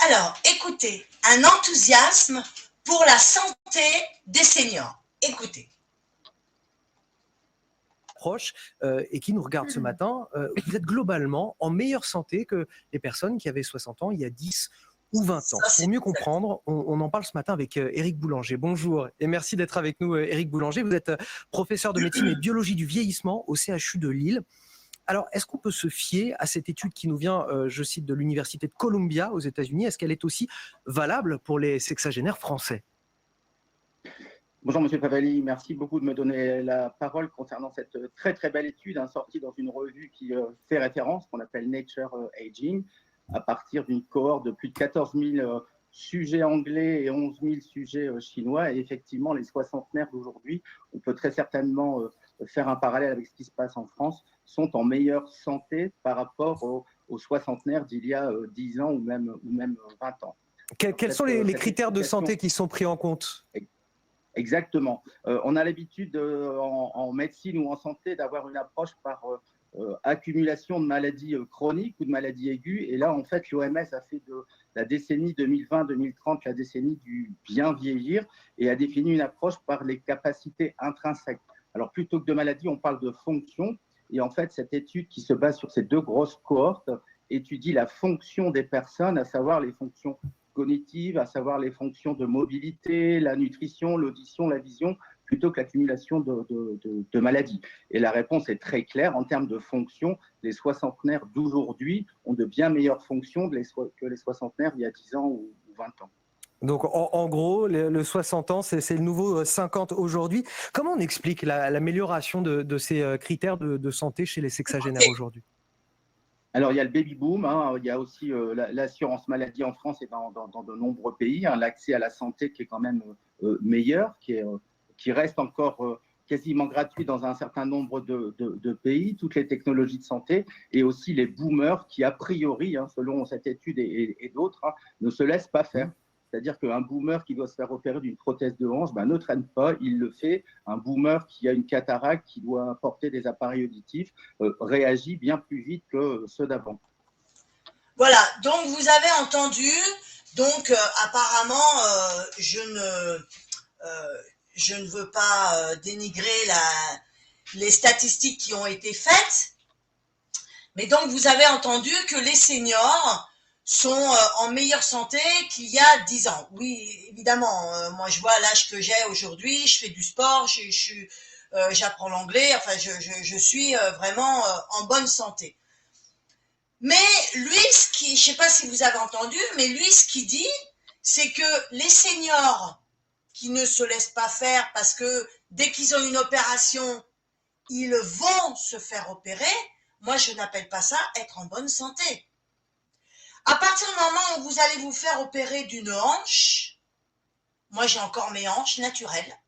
Alors, écoutez, un enthousiasme pour la santé des seniors. Écoutez. Proches et qui nous regardent ce matin, vous êtes globalement en meilleure santé que les personnes qui avaient 60 ans il y a 10 ou 20 ans. Pour mieux comprendre, on en parle ce matin avec Éric Boulanger. Bonjour et merci d'être avec nous, Éric Boulanger. Vous êtes professeur de médecine et biologie du vieillissement au CHU de Lille. Alors, est-ce qu'on peut se fier à cette étude qui nous vient, je cite, de l'Université de Columbia aux États-Unis? Est-ce qu'elle est aussi valable pour les sexagénaires français? Bonjour Monsieur Favalli, merci beaucoup de me donner la parole concernant cette très très belle étude sortie dans une revue qui fait référence, qu'on appelle Nature Aging, à partir d'une cohorte de plus de 14 000 sujets anglais et 11 000 sujets chinois. Et effectivement, les soixantenaires d'aujourd'hui, on peut très certainement faire un parallèle avec ce qui se passe en France, sont en meilleure santé par rapport aux soixantenaires d'il y a 10 ans ou même 20 ans. Quels sont les critères de santé qui sont pris en compte? Exactement. On a l'habitude en médecine ou en santé d'avoir une approche par accumulation de maladies chroniques ou de maladies aiguës. Et là, en fait, l'OMS a fait de la décennie 2020-2030 la décennie du bien vieillir et a défini une approche par les capacités intrinsèques. Alors, plutôt que de maladies, on parle de fonction. Et en fait, cette étude qui se base sur ces deux grosses cohortes étudie la fonction des personnes, à savoir les fonctions cognitives, à savoir les fonctions de mobilité, la nutrition, l'audition, la vision, plutôt que l'accumulation de maladies. Et la réponse est très claire. En termes de fonctions, les soixantenaires d'aujourd'hui ont de bien meilleures fonctions que les soixantenaires il y a 10 ans ou 20 ans. Donc, en gros, le 60 ans, c'est le nouveau 50 aujourd'hui. Comment on explique l'amélioration de ces critères de santé chez les sexagénaires aujourd'hui? Alors, il y a le baby-boom, il y a aussi l'assurance maladie en France et dans de nombreux pays, l'accès à la santé qui est quand même meilleur, qui reste encore quasiment gratuit dans un certain nombre de pays, toutes les technologies de santé, et aussi les boomers qui, a priori, selon cette étude et d'autres, ne se laissent pas faire. C'est-à-dire qu'un boomer qui doit se faire opérer d'une prothèse de hanche ne traîne pas, il le fait. Un boomer qui a une cataracte, qui doit porter des appareils auditifs, réagit bien plus vite que ceux d'avant. Voilà, donc vous avez entendu, donc apparemment, je ne veux pas dénigrer les statistiques qui ont été faites, mais donc vous avez entendu que les seniors sont en meilleure santé qu'il y a 10 ans. Oui, évidemment, moi je vois l'âge que j'ai aujourd'hui, je fais du sport, j'apprends l'anglais, enfin je suis vraiment en bonne santé. Mais lui, je ne sais pas si vous avez entendu, mais lui, ce qu'il dit, c'est que les seniors qui ne se laissent pas faire parce que dès qu'ils ont une opération, ils vont se faire opérer, moi je n'appelle pas ça être en bonne santé. À partir du moment où vous allez vous faire opérer d'une hanche, moi j'ai encore mes hanches naturelles,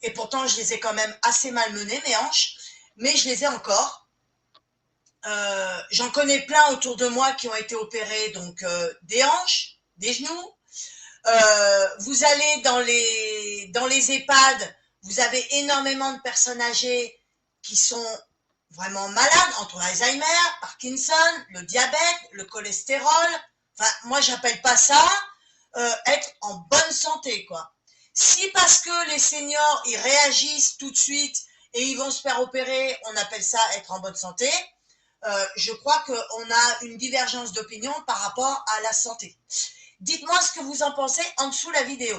et pourtant je les ai quand même assez malmenées mes hanches, mais je les ai encore. J'en connais plein autour de moi qui ont été opérés, donc des hanches, des genoux. Vous allez dans les EHPAD, vous avez énormément de personnes âgées qui sont vraiment malades, entre l'Alzheimer, Parkinson, le diabète, le cholestérol. Enfin, moi, j'appelle pas ça être en bonne santé, quoi. Si parce que les seniors, ils réagissent tout de suite et ils vont se faire opérer, on appelle ça être en bonne santé, je crois qu'on a une divergence d'opinion par rapport à la santé. Dites-moi ce que vous en pensez en dessous de la vidéo.